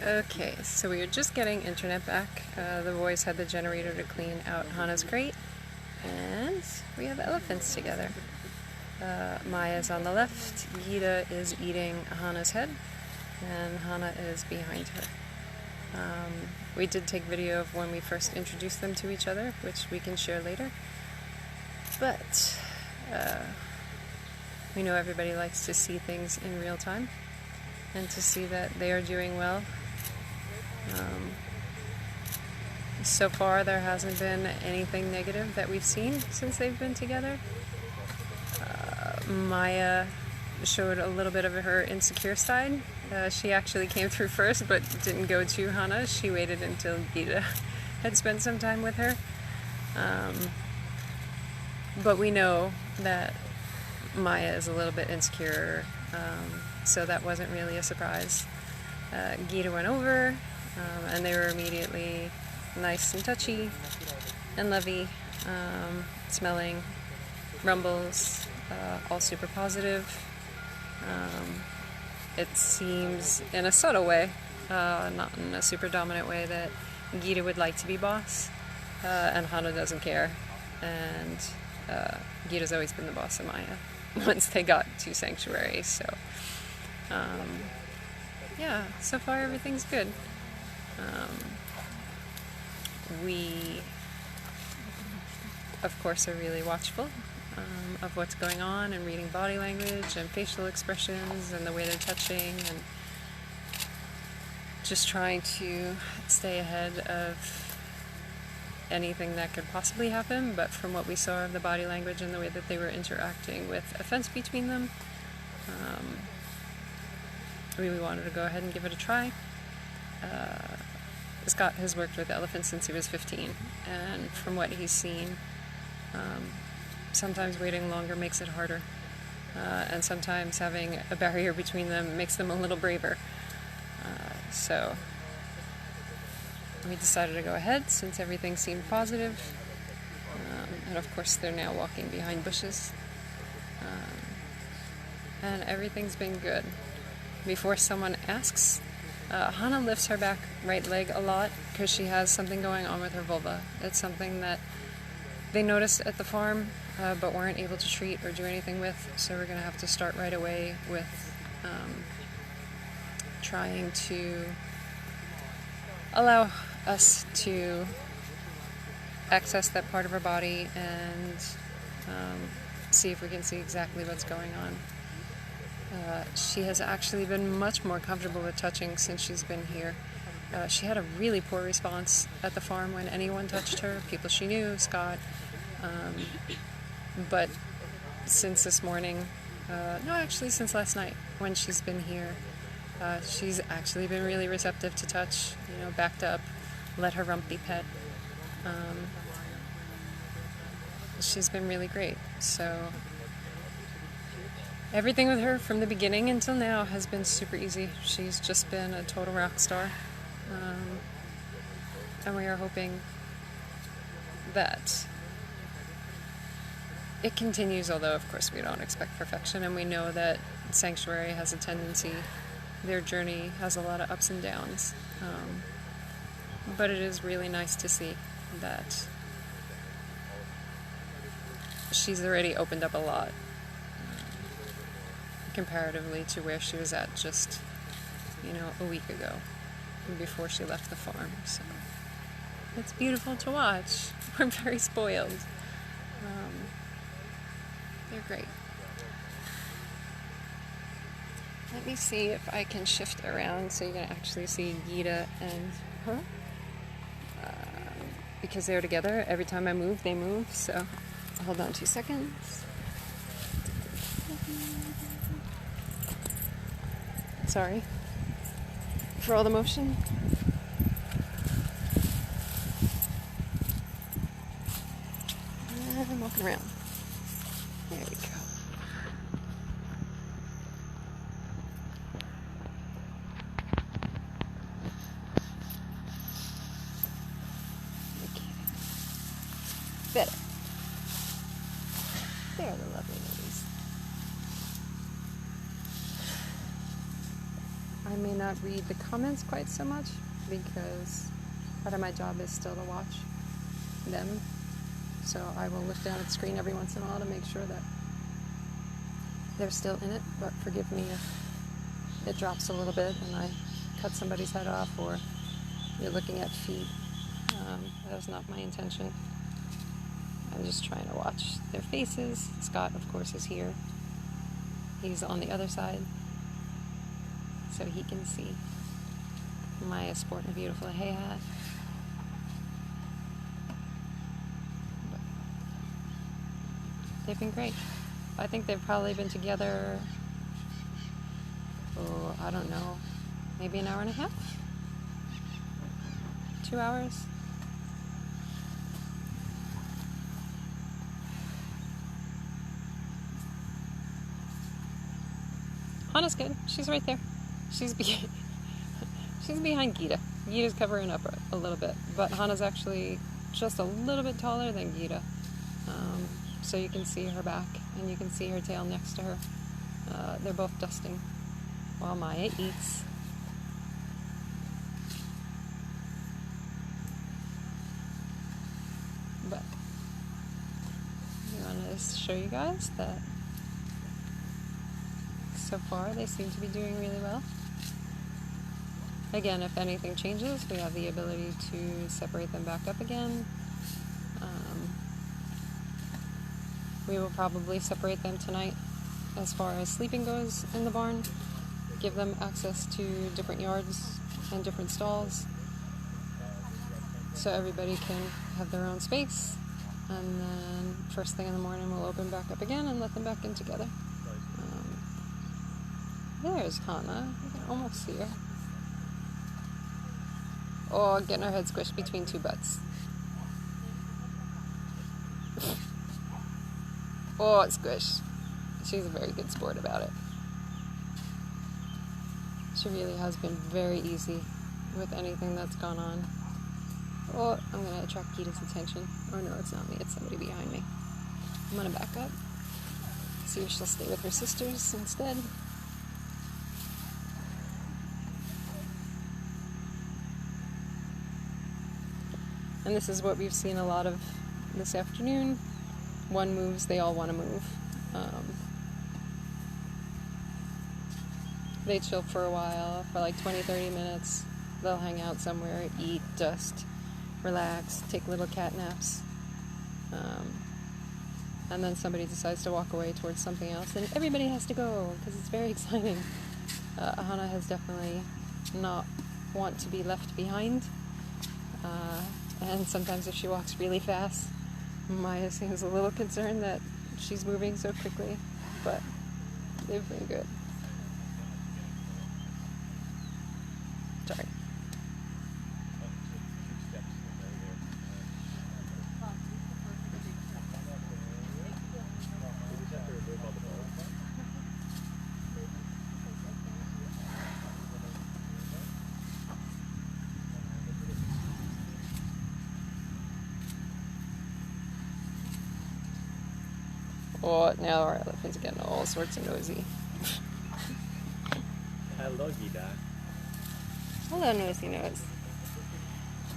Okay, so we are just getting internet back. The boys had the generator to clean out Hana's crate, and we have elephants together. Maya's on the left, Gita is eating Hana's head, and Hana is behind her. We did take video of when we first introduced them to each other, which we can share later. But we know everybody likes to see things in real time, and to see that they are doing well. So far there hasn't been anything negative that we've seen since they've been together. Maya showed a little bit of her insecure side. She actually came through first but didn't go to Hana. She waited until Gita had spent some time with her. But we know that Maya is a little bit insecure, so that wasn't really a surprise. Gita went over, and they were immediately nice and touchy and lovey, smelling, rumbles, all super positive. It seems in a subtle way, not in a super dominant way, that Gita would like to be boss, and Hana doesn't care, and Gita's always been the boss of Maya once they got to Sanctuary, so yeah, so far everything's good. We, of course, are really watchful of what's going on and reading body language and facial expressions and the way they're touching, and just trying to stay ahead of anything that could possibly happen. But from what we saw of the body language and the way that they were interacting with a fence between them, we wanted to go ahead and give it a try. Scott has worked with elephants since he was 15, and from what he's seen, sometimes waiting longer makes it harder, and sometimes having a barrier between them makes them a little braver. So we decided to go ahead since everything seemed positive, and of course they're now walking behind bushes, and everything's been good. Before someone asks, Hana lifts her back right leg a lot because she has something going on with her vulva. It's something that they noticed at the farm, but weren't able to treat or do anything with, so we're going to have to start right away with trying to allow us to access that part of her body and see if we can see exactly what's going on. She has actually been much more comfortable with touching since she's been here. She had a really poor response at the farm when anyone touched her, people she knew, Scott. But since this morning, no, actually since last night when she's been here, she's actually been really receptive to touch, backed up, let her rump be pet. She's been really great. So everything with her from the beginning until now has been super easy. She's just been a total rock star. And we are hoping that it continues, although of course we don't expect perfection, and we know that Sanctuary has a tendency, their journey has a lot of ups and downs. But it is really nice to see that she's already opened up a lot, comparatively to where she was at just, a week ago, before she left the farm. So it's beautiful to watch. We're very spoiled. They're great. Let me see if I can shift around so you can actually see Gita and her. Because they're together. Every time I move, they move. So hold on 2 seconds. Sorry for all the motion. And I'm walking around. There we go. Okay. Better. They're the lovely ladies. I may not read the comments quite so much because part of my job is still to watch them. So I will look down at the screen every once in a while to make sure that they're still in it, but forgive me if it drops a little bit and I cut somebody's head off or you're looking at feet. That was not my intention. I'm just trying to watch their faces. Scott, of course, is here. He's on the other side, so he can see. Maya sporting a beautiful hay hat. But they've been great. I think they've probably been together, oh, I don't know, maybe an hour and a half? 2 hours? Hana's good. She's right there. She's behind Gita. Gita's covering up a little bit, but Hana's actually just a little bit taller than Gita. So you can see her back, and you can see her tail next to her. They're both dusting while Maya eats. But I wanted to show you guys that so far they seem to be doing really well. Again, if anything changes, we have the ability to separate them back up again. We will probably separate them tonight as far as sleeping goes in the barn. Give them access to different yards and different stalls so everybody can have their own space. And then first thing in the morning we'll open back up again and let them back in together. There's Hana. You can almost see her. Oh, getting her head squished between two butts. Oh, it's squished. She's a very good sport about it. She really has been very easy with anything that's gone on. Oh, I'm going to attract Gita's attention. Oh no, it's not me, it's somebody behind me. I'm going to back up. See if she'll stay with her sisters instead. And this is what we've seen a lot of this afternoon. One moves, they all want to move. They chill for a while, for like 20-30 minutes. They'll hang out somewhere, eat, dust, relax, take little cat naps. And then somebody decides to walk away towards something else, and everybody has to go because it's very exciting. Hana has definitely not want to be left behind. And sometimes if she walks really fast, Maya seems a little concerned that she's moving so quickly, but they've been good. Sorry. Oh, now our elephant's getting all sorts of nosy. Hello, Gita. Hello, nosy nose.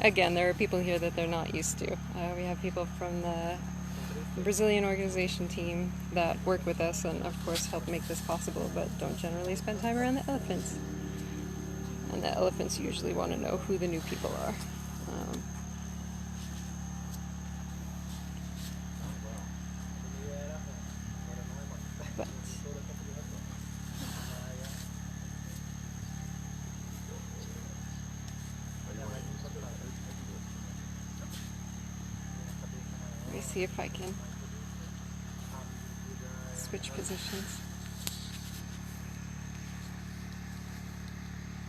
Again, there are people here that they're not used to. We have people from the Brazilian organization team that work with us and, of course, help make this possible, but don't generally spend time around the elephants. And the elephants usually want to know who the new people are. But let me see if I can switch positions.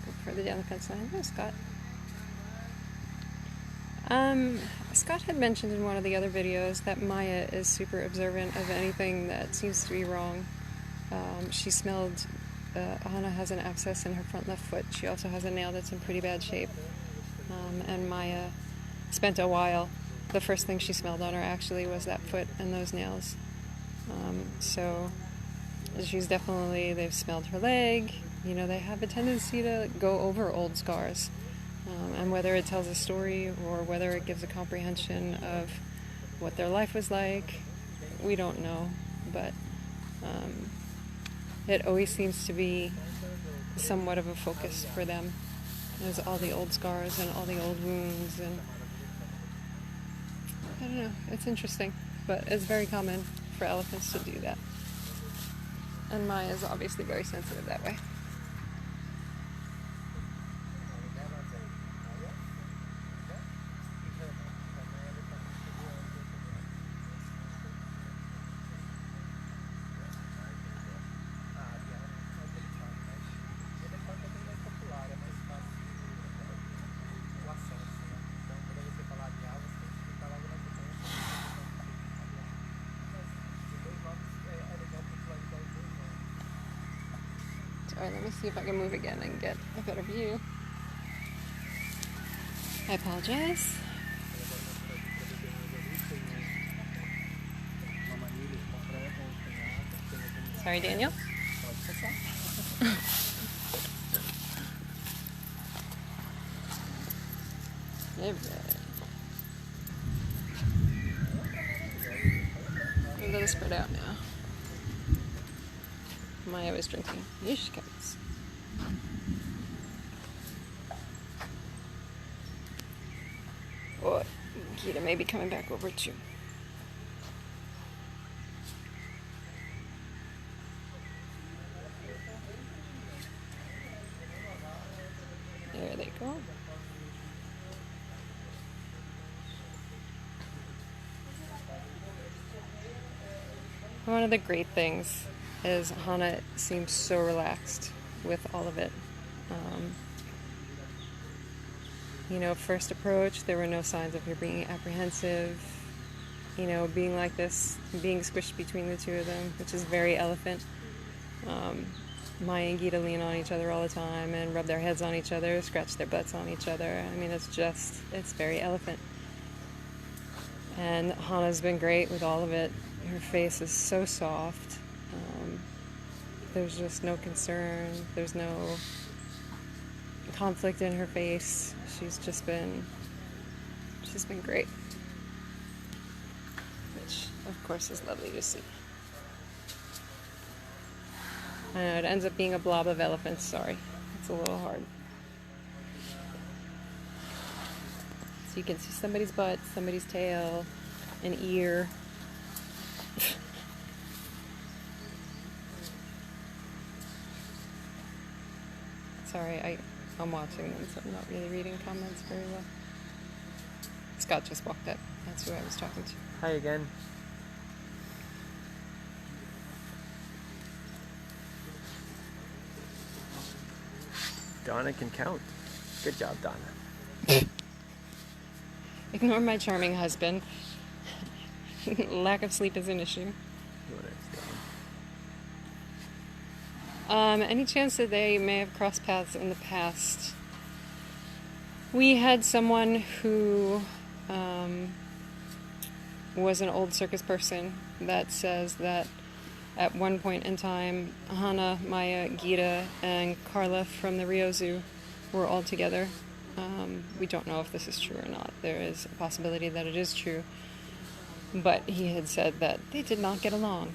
Go further down the fence line. There's Scott. Scott had mentioned in one of the other videos that Maya is super observant of anything that seems to be wrong. She smelled, Hana has an abscess in her front left foot. She also has a nail that's in pretty bad shape. And Maya spent a while. The first thing she smelled on her actually was that foot and those nails. So she's definitely, they've smelled her leg, You know, they have a tendency to go over old scars. And whether it tells a story or whether it gives a comprehension of what their life was like, we don't know. But it always seems to be somewhat of a focus for them. There's all the old scars and all the old wounds, and I don't know, it's interesting, but it's very common for elephants to do that. And Maya is obviously very sensitive that way. Alright, let me see if I can move again and get a better view. I apologize. Sorry, Daniel. A little spread out now. Maya was drinking Yishkas. Oh, Gita may be coming back over too. There they go. One of the great things is Hana seems so relaxed with all of it. You know, first approach, there were no signs of her being apprehensive, you know, being like this, being squished between the two of them, which is very elephant. Maya and Gita lean on each other all the time and rub their heads on each other, scratch their butts on each other. I mean, it's very elephant. And Hana's been great with all of it. Her face is so soft. There's just no concern. There's no conflict in her face. She's been great. Which, of course, is lovely to see. I know, it ends up being a blob of elephants, sorry. It's a little hard. So you can see somebody's butt, somebody's tail, an ear. Sorry, I'm watching them, so I'm not really reading comments very well. Scott just walked up. That's who I was talking to. Hi again. Donna can count. Good job, Donna. Ignore my charming husband. Lack of sleep is an issue. Any chance that they may have crossed paths in the past? We had someone who was an old circus person that says that at one point in time, Hana, Maya, Gita, and Carla from the Rio Zoo were all together. We don't know if this is true or not. There is a possibility that it is true. But he had said that they did not get along.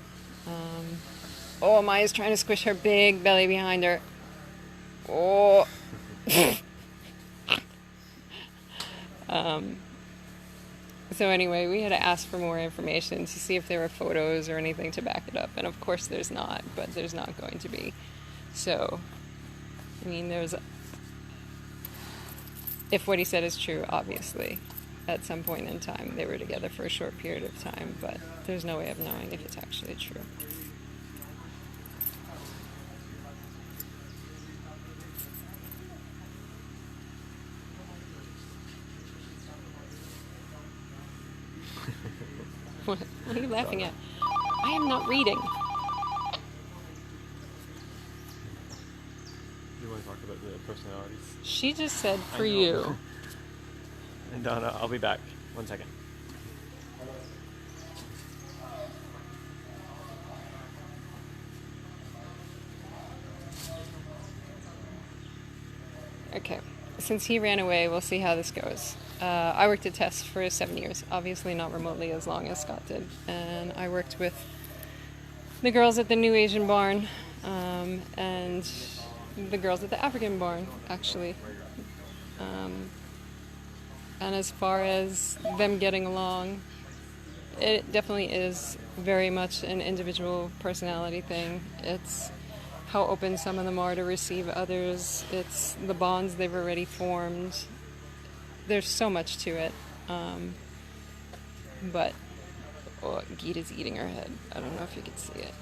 Oh, Maya's trying to squish her big belly behind her. Oh. So anyway, we had to ask for more information to see if there were photos or anything to back it up. And of course there's not, but there's not going to be. So, I mean, if what he said is true, obviously, at some point in time, they were together for a short period of time, but there's no way of knowing if it's actually true. What are you laughing at? I am not reading. You want to talk about the personalities? She just said for you. And Donna, I'll be back. 1 second. Okay, since he ran away, we'll see how this goes. I worked at Tess for 7 years, obviously not remotely as long as Scott did, and I worked with the girls at the New Asian barn, and the girls at the African barn, actually. And as far as them getting along, it definitely is very much an individual personality thing. It's how open some of them are to receive others. It's the bonds they've already formed. There's so much to it. But Gita's eating her head. I don't know if you can see it.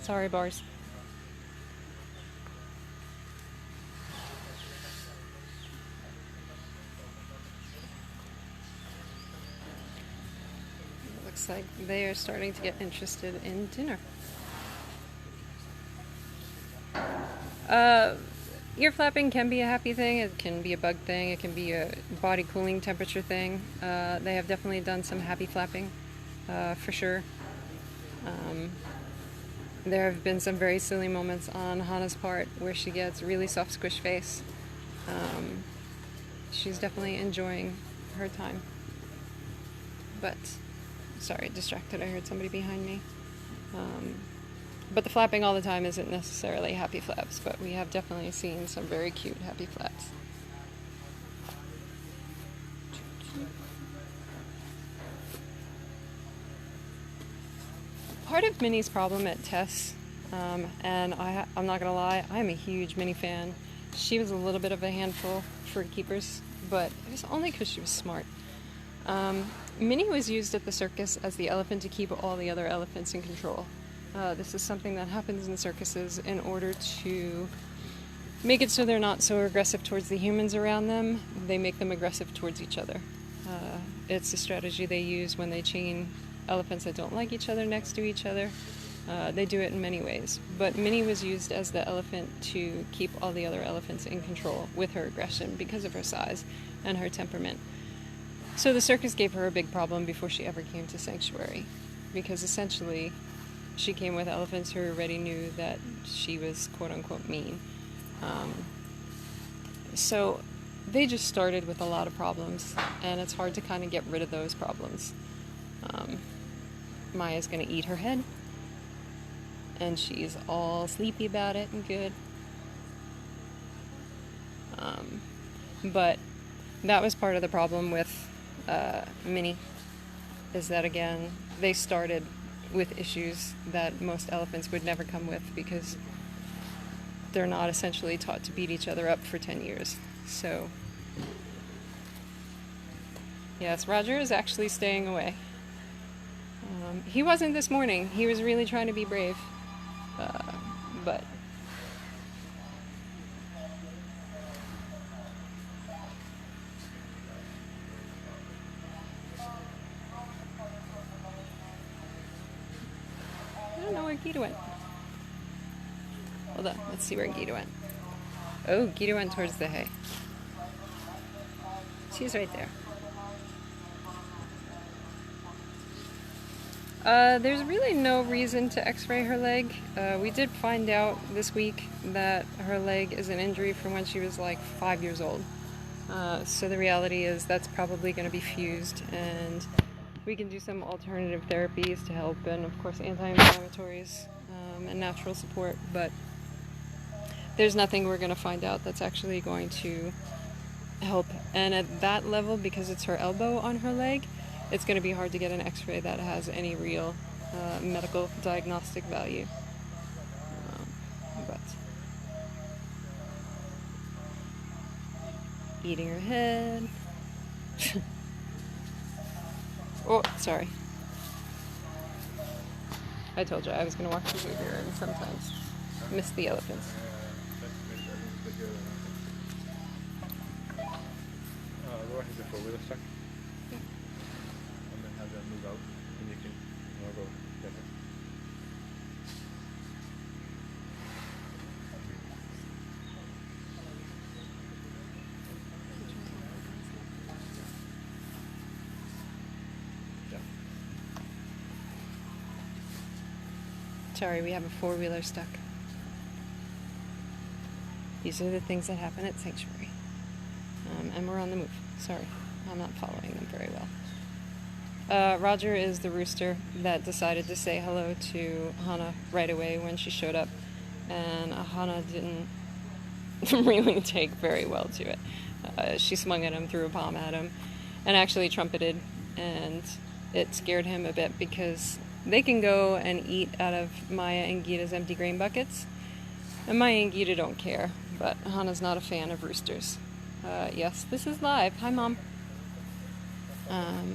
Sorry, Bars. Looks like they are starting to get interested in dinner. Ear flapping can be a happy thing, it can be a bug thing, it can be a body cooling temperature thing. They have definitely done some happy flapping, for sure. There have been some very silly moments on Hana's part where she gets really soft squish face. She's definitely enjoying her time. But, sorry, distracted, I heard somebody behind me. But the flapping all the time isn't necessarily happy flaps, but we have definitely seen some very cute happy flaps. Part of Minnie's problem at Tess, and I'm not gonna lie, I'm a huge Minnie fan. She was a little bit of a handful for keepers, but it was only because she was smart. Minnie was used at the circus as the elephant to keep all the other elephants in control. This is something that happens in circuses in order to make it so they're not so aggressive towards the humans around them. They make them aggressive towards each other. It's a strategy they use when they chain elephants that don't like each other next to each other. They do it in many ways. But Minnie was used as the elephant to keep all the other elephants in control with her aggression because of her size and her temperament. So the circus gave her a big problem before she ever came to Sanctuary, because essentially she came with elephants who already knew that she was quote-unquote mean. So they just started with a lot of problems, and it's hard to kind of get rid of those problems. Maya's gonna eat her head, and she's all sleepy about it and good. But that was part of the problem with Minnie, is that again, they started with issues that most elephants would never come with because they're not essentially taught to beat each other up for 10 years. So, yes, Roger is actually staying away. He wasn't this morning. He was really trying to be brave. But I don't know where Gita went. Hold on, let's see where Gita went. Oh, Gita went towards the hay. She's right there. There's really no reason to x-ray her leg. We did find out this week that her leg is an injury from when she was like 5 years old. So the reality is that's probably going to be fused, and we can do some alternative therapies to help, and of course anti-inflammatories and natural support, but there's nothing we're going to find out that's actually going to help. And at that level, because it's her elbow on her leg, it's going to be hard to get an x-ray that has any real medical diagnostic value. But eating her head. Oh, sorry. I told you I was going to watch behavior and sometimes miss the elephants. What is the four-wheeler stuck? Yeah. And then have them move out, and you can go get it. Yeah. Sorry, we have a four-wheeler stuck. These are the things that happen at Sanctuary. And we're on the move. Sorry, I'm not following them very well. Roger is the rooster that decided to say hello to Hana right away when she showed up. And Hana didn't really take very well to it. She swung at him, threw a bomb at him, and actually trumpeted. And it scared him a bit because they can go and eat out of Maya and Gita's empty grain buckets. And Maya and Gita don't care, but Hana's not a fan of roosters. Yes, this is live. Hi, Mom. Hmm?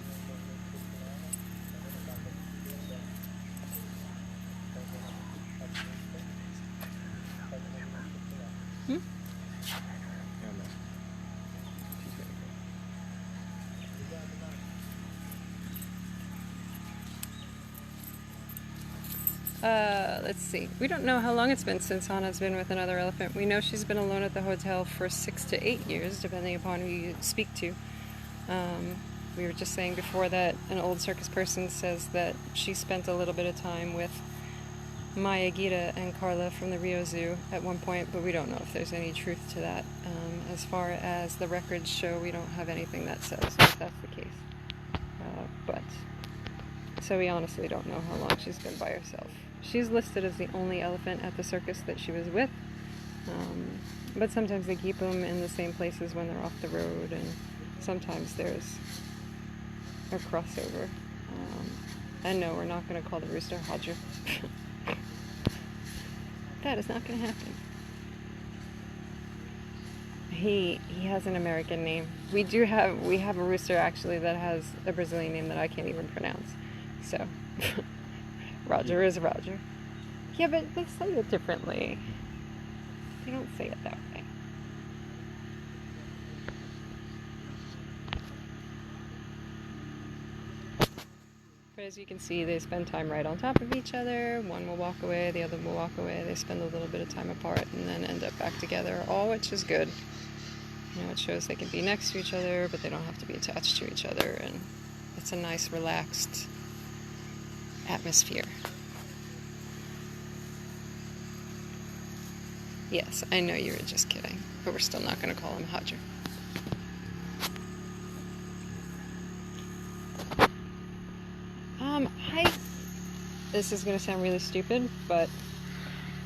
Let's see. We don't know how long it's been since Hana's been with another elephant. We know she's been alone at the hotel for 6 to 8 years, depending upon who you speak to. We were just saying before that an old circus person says that she spent a little bit of time with Maya, Gita, and Carla from the Rio Zoo at one point, but we don't know if there's any truth to that. As far as the records show, we don't have anything that says that that's the case. So we honestly don't know how long she's been by herself. She's listed as the only elephant at the circus that she was with, but sometimes they keep them in the same places when they're off the road, and sometimes there's a crossover. And no, we're not going to call the rooster Hodger. That is not going to happen. He has an American name. We have a rooster actually that has a Brazilian name that I can't even pronounce. So, Roger is Roger. Yeah, but they say it differently. They don't say it that way. But as you can see, they spend time right on top of each other. One will walk away, the other will walk away. They spend a little bit of time apart and then end up back together, all which is good. You know, it shows they can be next to each other, but they don't have to be attached to each other, and it's a nice, relaxed atmosphere. Yes, I know you were just kidding, but we're still not going to call him Hodger. This is going to sound really stupid, but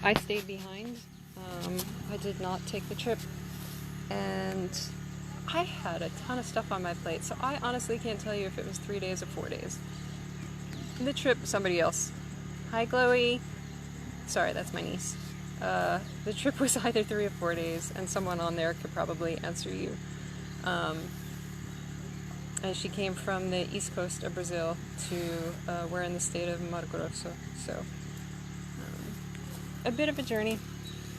I stayed behind. I did not take the trip, and I had a ton of stuff on my plate, so I honestly can't tell you if it was 3 days or 4 days. The trip, somebody else. Hi, Chloe. Sorry, that's my niece. The trip was either 3 or 4 days, and someone on there could probably answer you. And she came from the east coast of Brazil to, we're in the state of Mato Grosso, so a bit of a journey.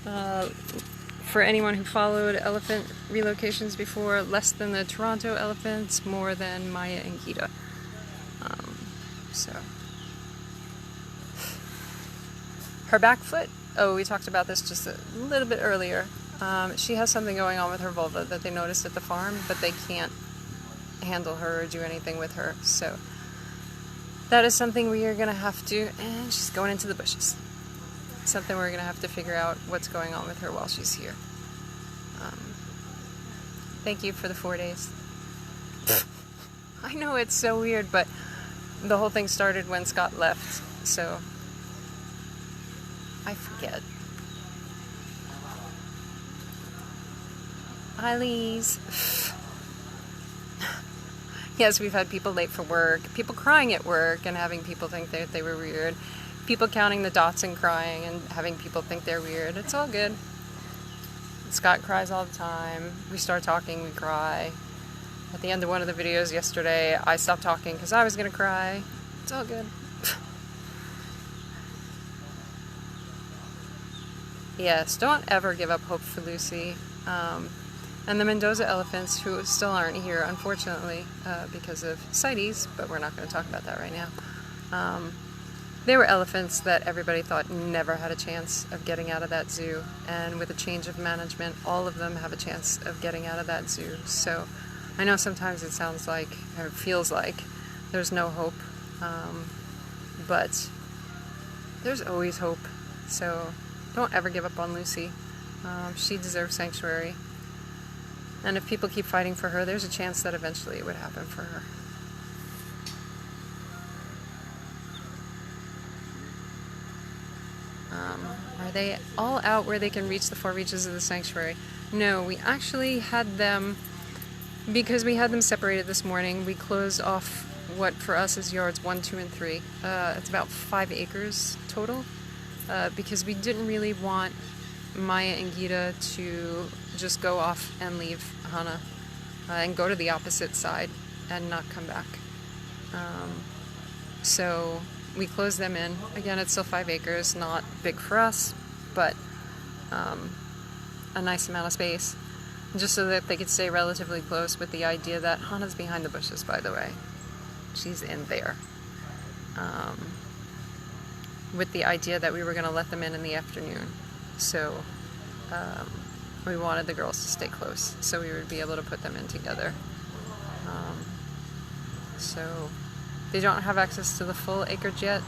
For anyone who followed elephant relocations before, less than the Toronto elephants, more than Maya and Gita. So her back foot, oh, we talked about this just a little bit earlier. She has something going on with her vulva that they noticed at the farm, but they can't handle her or do anything with her, so that is something we are going to have to, and she's going into the bushes. Something we're going to have to figure out what's going on with her while she's here. Thank you for the 4 days. I know it's so weird, but the whole thing started when Scott left, so I forget. Hi, Lise. Yes, we've had people late for work, people crying at work and having people think that they were weird, people counting the dots and crying and having people think they're weird. It's all good. Scott cries all the time. We start talking, we cry. At the end of one of the videos yesterday, I stopped talking because I was going to cry. It's all good. Yes, don't ever give up hope for Lucy. And the Mendoza elephants, who still aren't here, unfortunately, because of CITES, but we're not going to talk about that right now. They were elephants that everybody thought never had a chance of getting out of that zoo, and with a change of management, all of them have a chance of getting out of that zoo. So I know sometimes it sounds like, or it feels like, there's no hope, but there's always hope. So don't ever give up on Lucy. She deserves sanctuary. And if people keep fighting for her, there's a chance that eventually it would happen for her. Are they all out where they can reach the 4 reaches of the sanctuary? No, we actually had them, because we had them separated this morning, we closed off what for us is yards 1, 2, and 3. It's about 5 acres total, because we didn't really want Maya and Gita to just go off and leave Hana and go to the opposite side and not come back. So we closed them in. Again, it's still 5 acres, not big for us, but a nice amount of space, just so that they could stay relatively close, with the idea that Hana's behind the bushes, by the way. She's in there. With the idea that we were going to let them in the afternoon. So we wanted the girls to stay close so we would be able to put them in together. So they don't have access to the full acreage yet,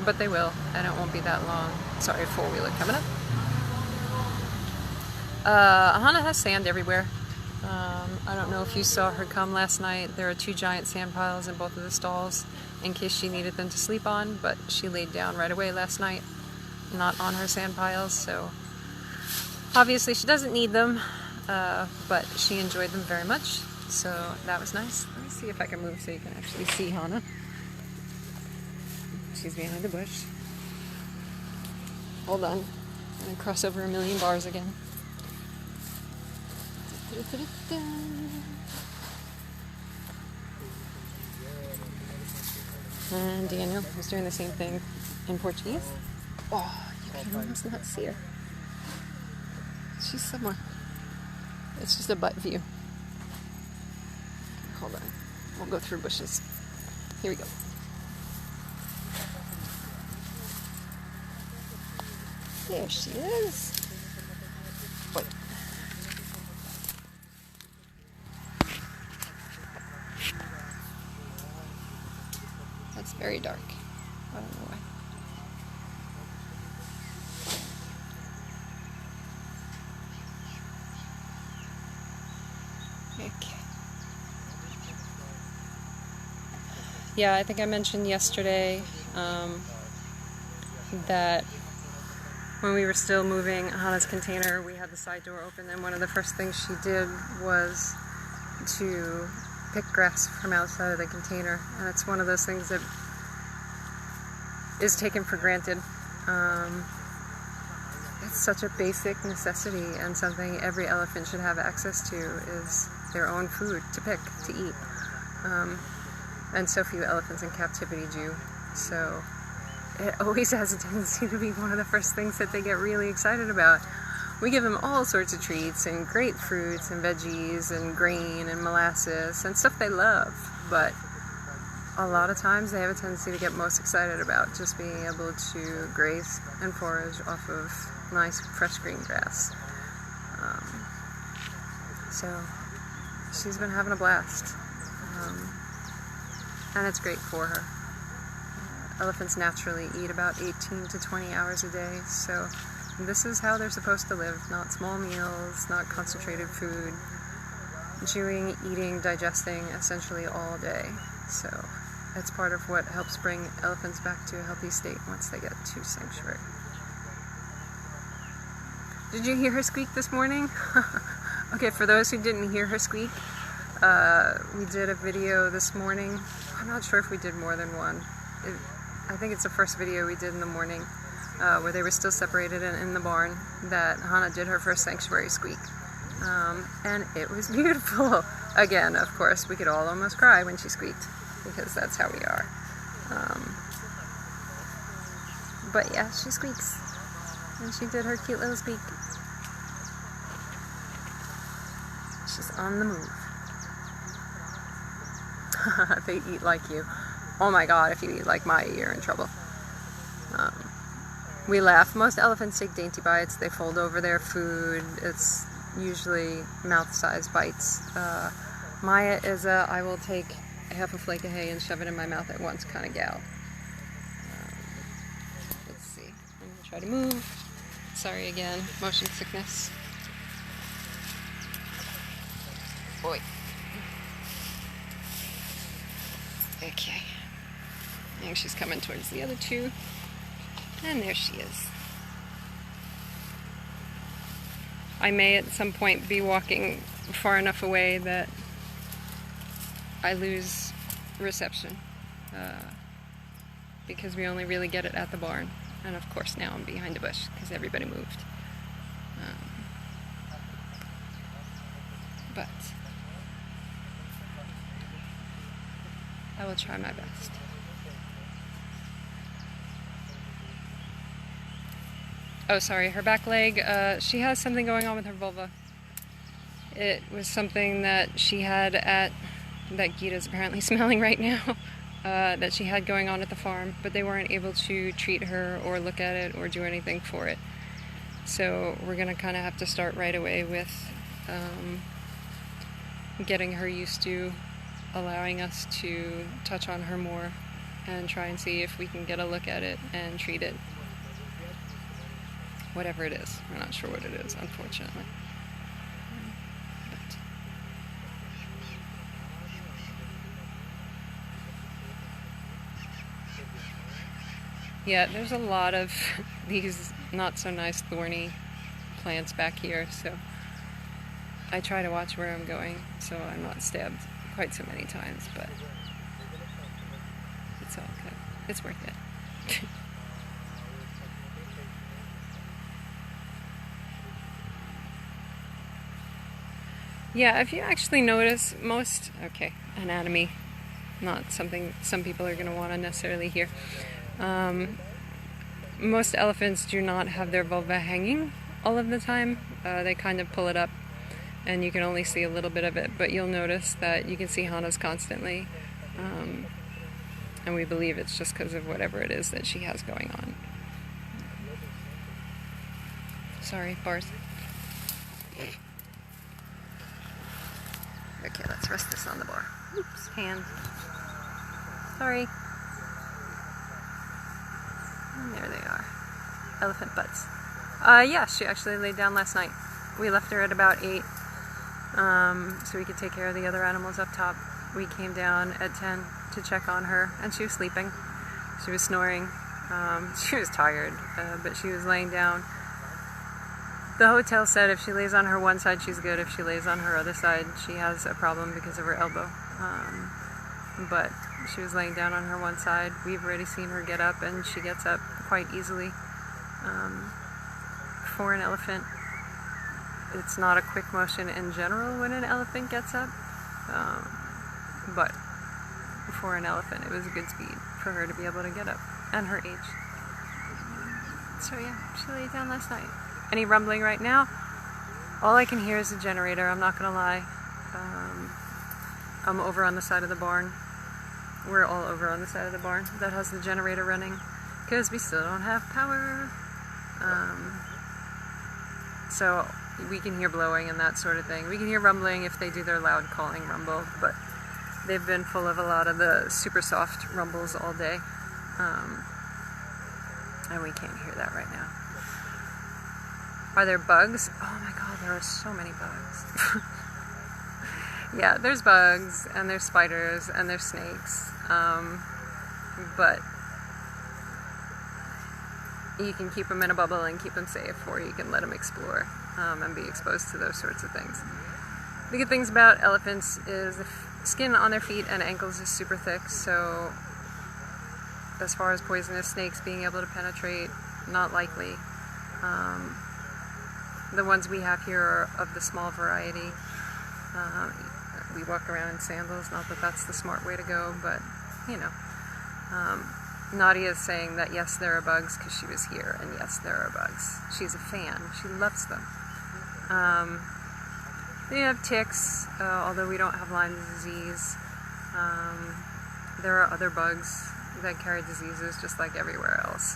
but they will, and it won't be that long. Sorry, 4-wheeler coming up. Hana has sand everywhere. I don't know if you saw her come last night. There are 2 giant sand piles in both of the stalls in case she needed them to sleep on, but she laid down right away last night, not on her sand piles, so obviously she doesn't need them, but she enjoyed them very much, so that was nice. Let me see if I can move so you can actually see Hana. She's behind the bush. Hold on. I'm going to cross over 1,000,000 bars again. And Daniel is doing the same thing in Portuguese. Oh, you can almost not see her. She's somewhere. It's just a butt view. Hold on. We'll go through bushes. Here we go. There she is. Wait. That's very dark. I don't know why. Okay. Yeah, I think I mentioned yesterday that when we were still moving Hana's container, we had the side door open, and one of the first things she did was to pick grass from outside of the container, and it's one of those things that is taken for granted. It's such a basic necessity, and something every elephant should have access to is their own food to pick, to eat. And so few elephants in captivity do. So it always has a tendency to be one of the first things that they get really excited about. We give them all sorts of treats, and great fruits and veggies and grain and molasses and stuff they love, but a lot of times they have a tendency to get most excited about just being able to graze and forage off of nice fresh green grass. So she's been having a blast, and it's great for her. Elephants naturally eat about 18 to 20 hours a day, so this is how they're supposed to live. Not small meals, not concentrated food, chewing, eating, digesting essentially all day. So it's part of what helps bring elephants back to a healthy state once they get to sanctuary. Did you hear her squeak this morning? Okay, for those who didn't hear her squeak, we did a video this morning. I'm not sure if we did more than one. I think it's the first video we did in the morning, where they were still separated in the barn, that Hana did her first sanctuary squeak. And it was beautiful. Again, of course, we could all almost cry when she squeaked, because that's how we are. But yeah, she squeaks. And she did her cute little squeak. She's on the move. They eat like you. Oh my god, if you eat like Maya, you're in trouble. We laugh. Most elephants take dainty bites. They fold over their food. It's usually mouth-sized bites. Maya is a, I will take half a flake of hay and shove it in my mouth at once kind of gal. Let's see. I'm going to try to move. Sorry again, motion sickness. Boy. Okay. I think she's coming towards the other two. And there she is. I may at some point be walking far enough away that I lose reception. Because we only really get it at the barn. And of course now I'm behind a bush because everybody moved. But I will try my best. Oh, sorry, her back leg, she has something going on with her vulva. It was something that she had at, that Gita's apparently smelling right now, that she had going on at the farm, but they weren't able to treat her or look at it or do anything for it. So we're gonna kind of have to start right away with getting her used to allowing us to touch on her more and try and see if we can get a look at it and treat it. Whatever it is. We're not sure what it is, unfortunately. But yeah, there's a lot of these not so nice thorny plants back here, so I try to watch where I'm going so I'm not stabbed quite so many times, but it's all good. It's worth it. Yeah, if you actually notice, most, okay, anatomy, not something some people are going to want to necessarily hear. Most elephants do not have their vulva hanging all of the time. They kind of pull it up and you can only see a little bit of it, but you'll notice that you can see Hana's constantly. And we believe it's just because of whatever it is that she has going on. Sorry, bars. Okay, let's rest this on the bar. Oops, hand. Sorry. And there they are. Elephant butts. Yeah, she actually laid down last night. We left her at about 8, so we could take care of the other animals up top. We came down at 10 to check on her, and she was sleeping. She was snoring. She was tired, but she was laying down. The hotel said if she lays on her one side, she's good. If she lays on her other side, she has a problem because of her elbow. But she was laying down on her one side. We've already seen her get up, and she gets up quite easily. For an elephant, it's not a quick motion in general when an elephant gets up. But for an elephant, it was a good speed for her to be able to get up, and her age. So yeah, she laid down last night. Any rumbling right now? All I can hear is a generator, I'm not gonna lie. I'm over on the side of the barn. We're all over on the side of the barn that has the generator running, because we still don't have power. So we can hear blowing and that sort of thing. We can hear rumbling if they do their loud calling rumble, but they've been full of a lot of the super soft rumbles all day. And we can't hear that right now. Are there bugs? Oh my god, there are so many bugs. Yeah, there's bugs, and there's spiders, and there's snakes. But you can keep them in a bubble and keep them safe, or you can let them explore and be exposed to those sorts of things. The good things about elephants is the skin on their feet and ankles is super thick, so as far as poisonous snakes being able to penetrate, not likely. The ones we have here are of the small variety. We walk around in sandals, not that that's the smart way to go, but you know. Nadia is saying that yes, there are bugs because she was here, and yes, there are bugs. She's a fan. She loves them. They have ticks, although we don't have Lyme disease. There are other bugs that carry diseases just like everywhere else.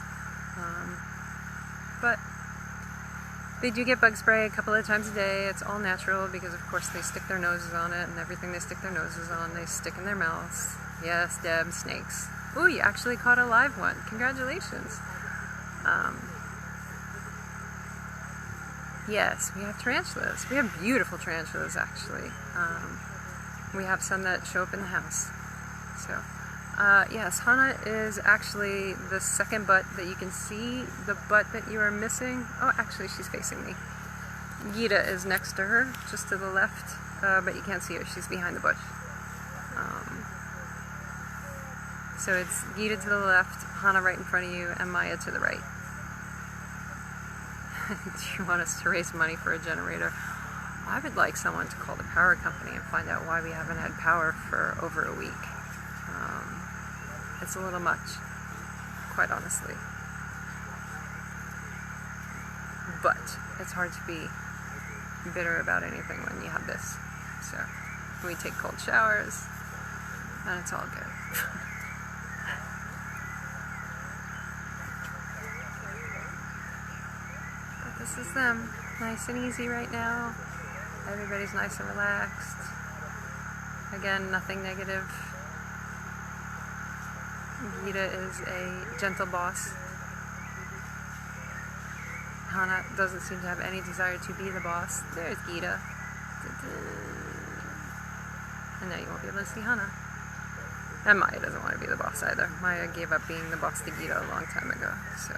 But they do get bug spray a couple of times a day. It's all natural because of course they stick their noses on it, and everything they stick their noses on they stick in their mouths. Yes, Deb, snakes. Ooh, you actually caught a live one. Congratulations. Yes, we have tarantulas. We have beautiful tarantulas, actually. We have some that show up in the house. So, yes, Hana is actually the second butt that you can see. The butt that you are missing. Oh, actually, she's facing me. Gita is next to her, just to the left, but you can't see her. She's behind the bush. So it's Gita to the left, Hana right in front of you, and Maya to the right. Do you want us to raise money for a generator? I would like someone to call the power company and find out why we haven't had power for over a week. It's a little much, quite honestly. But it's hard to be bitter about anything when you have this. So we take cold showers, and it's all good. This is them, nice and easy right now. Everybody's nice and relaxed. Again, nothing negative. Gita is a gentle boss. Hana doesn't seem to have any desire to be the boss. There's Gita. And now you won't be able to see Hana. And Maya doesn't want to be the boss either. Maya gave up being the boss to Gita a long time ago, so...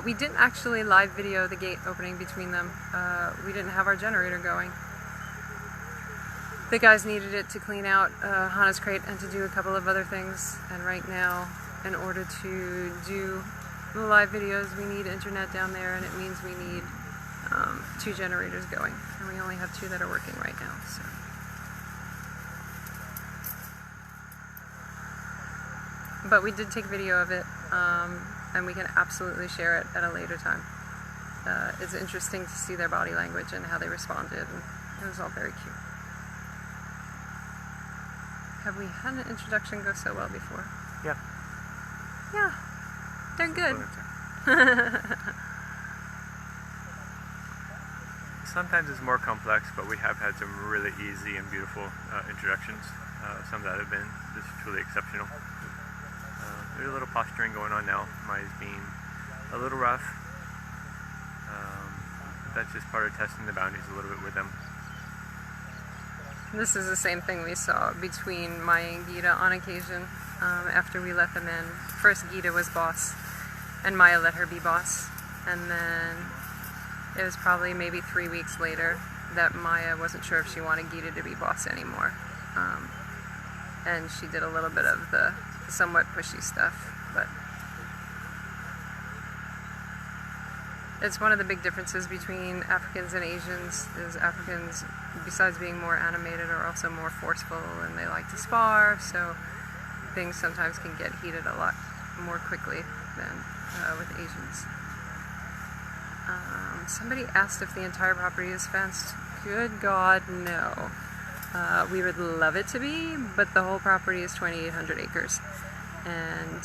we didn't actually live video the gate opening between them. We didn't have our generator going. The guys needed it to clean out Hana's crate and to do a couple of other things. And right now, in order to do the live videos, we need internet down there, and it means we need 2 generators going. And we only have 2 that are working right now. So. But we did take video of it. And we can absolutely share it at a later time. It's interesting to see their body language and how they responded, and it was all very cute. Have we had an introduction go so well before? Yeah. Yeah, they're good. Sometimes it's more complex, but we have had some really easy and beautiful introductions. Some that have been just truly exceptional. There's a little posturing going on now. Maya's being a little rough. That's just part of testing the boundaries a little bit with them. This is the same thing we saw between Maya and Gita on occasion after we let them in. First Gita was boss, and Maya let her be boss. And then it was probably maybe 3 weeks later that Maya wasn't sure if she wanted Gita to be boss anymore. And she did a little bit of the somewhat pushy stuff, but it's one of the big differences between Africans and Asians is Africans, besides being more animated, are also more forceful, and they like to spar, so things sometimes can get heated a lot more quickly than with Asians. Somebody asked if the entire property is fenced. Good God, no. We would love it to be, but the whole property is 2,800 acres. And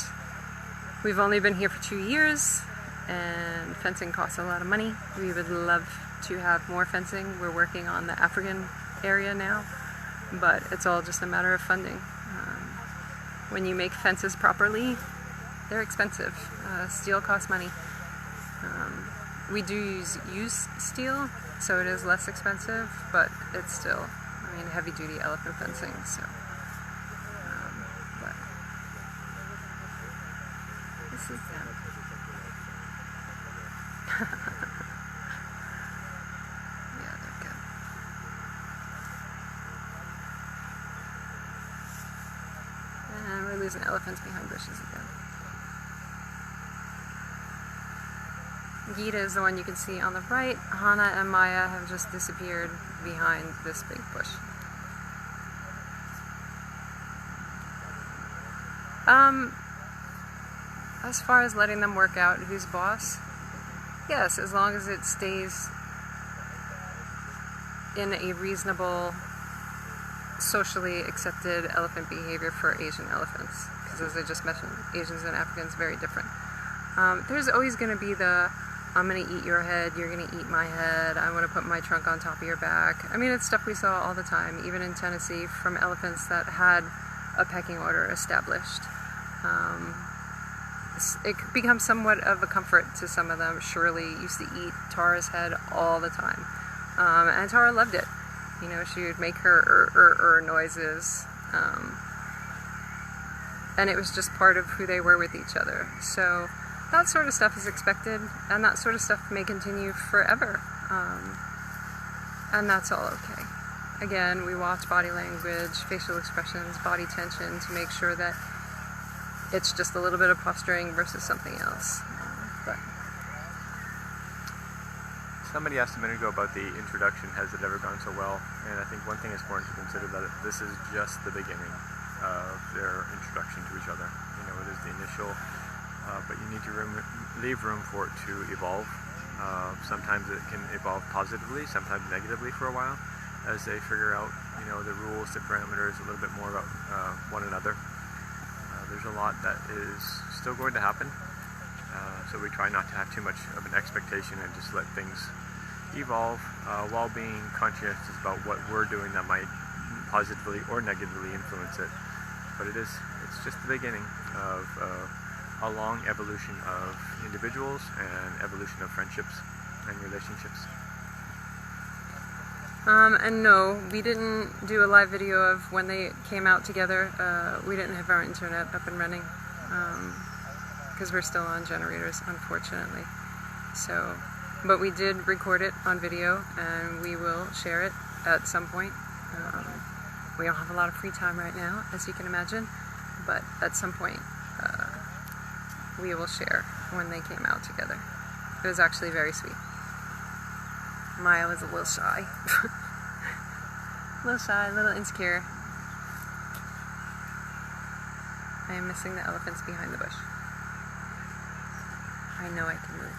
we've only been here for 2 years, and fencing costs a lot of money. We would love to have more fencing. We're working on the African area now, but it's all just a matter of funding. When you make fences properly, they're expensive. Steel costs money. We do use used steel, so it is less expensive, but it's still, I mean, heavy-duty elephant fencing, so. But this is them. Yeah, they're good. And we're losing elephants behind bushes again. Gita is the one you can see on the right. Hana and Maya have just disappeared behind this big bush. As far as letting them work out who's boss, yes, as long as it stays in a reasonable, socially accepted elephant behavior for Asian elephants. Because as I just mentioned, Asians and Africans are very different. There's always going to be the, I'm going to eat your head, you're going to eat my head, I want to put my trunk on top of your back. I mean, it's stuff we saw all the time, even in Tennessee, from elephants that had a pecking order established. it becomes somewhat of a comfort to some of them. Shirley used to eat Tara's head all the time, and Tara loved it. You know, she would make her noises, and it was just part of who they were with each other. So that sort of stuff is expected, and that sort of stuff may continue forever, and that's all okay. Again, we watch body language, facial expressions, body tension to make sure that it's just a little bit of posturing versus something else. But somebody asked a minute ago about the introduction. Has it ever gone so well? And I think one thing is important to consider that this is just the beginning of their introduction to each other. You know, it is the initial, but you need to leave room for it to evolve. Sometimes it can evolve positively, sometimes negatively for a while, as they figure out, you know, the rules, the parameters, a little bit more about one another. There's a lot that is still going to happen, so we try not to have too much of an expectation and just let things evolve while being conscious about what we're doing that might positively or negatively influence it. But it's just the beginning of a long evolution of individuals and evolution of friendships and relationships. And no, we didn't do a live video of when they came out together. We didn't have our internet up and running because we're still on generators, unfortunately. So, but we did record it on video, and we will share it at some point. We don't have a lot of free time right now, as you can imagine, but at some point we will share when they came out together. It was actually very sweet. Maya was a little shy. A little insecure. I am missing the elephants behind the bush. I know I can move.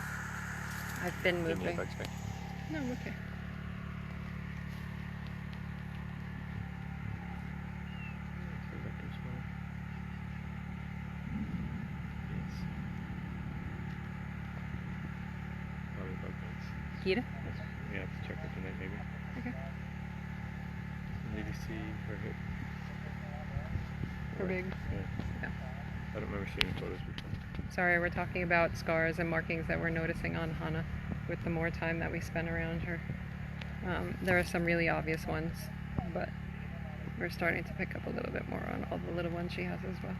I've been moving. No, I'm okay. Kita? Yeah, let's check it tonight maybe. Okay. Did you see her hip? Her big. Yeah. I don't remember seeing photos before. Sorry, we're talking about scars and markings that we're noticing on Hana with the more time that we spend around her. There are some really obvious ones, but we're starting to pick up a little bit more on all the little ones she has as well.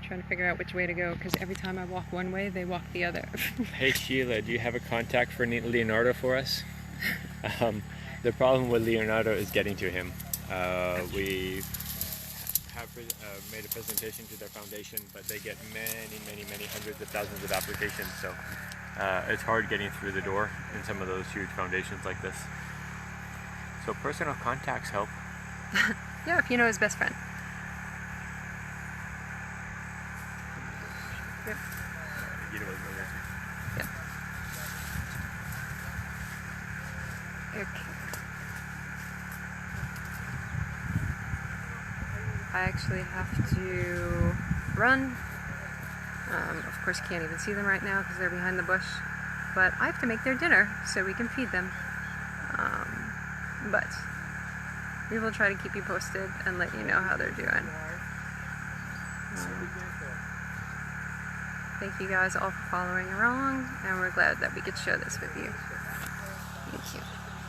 Trying to figure out which way to go, because every time I walk one way, they walk the other. Hey Sheila, do you have a contact for Leonardo for us? The problem with Leonardo is getting to him. We have made a presentation to their foundation, but they get many hundreds of thousands of applications, so it's hard getting through the door in some of those huge foundations like this. So personal contacts help. Yeah, if you know his best friend. Yep. Yep. Okay. I actually have to run. Of course, you can't even see them right now because they're behind the bush. But I have to make their dinner so we can feed them. But we will try to keep you posted and let you know how they're doing. Thank you guys all for following along, and we're glad that we could share this with you. Thank you.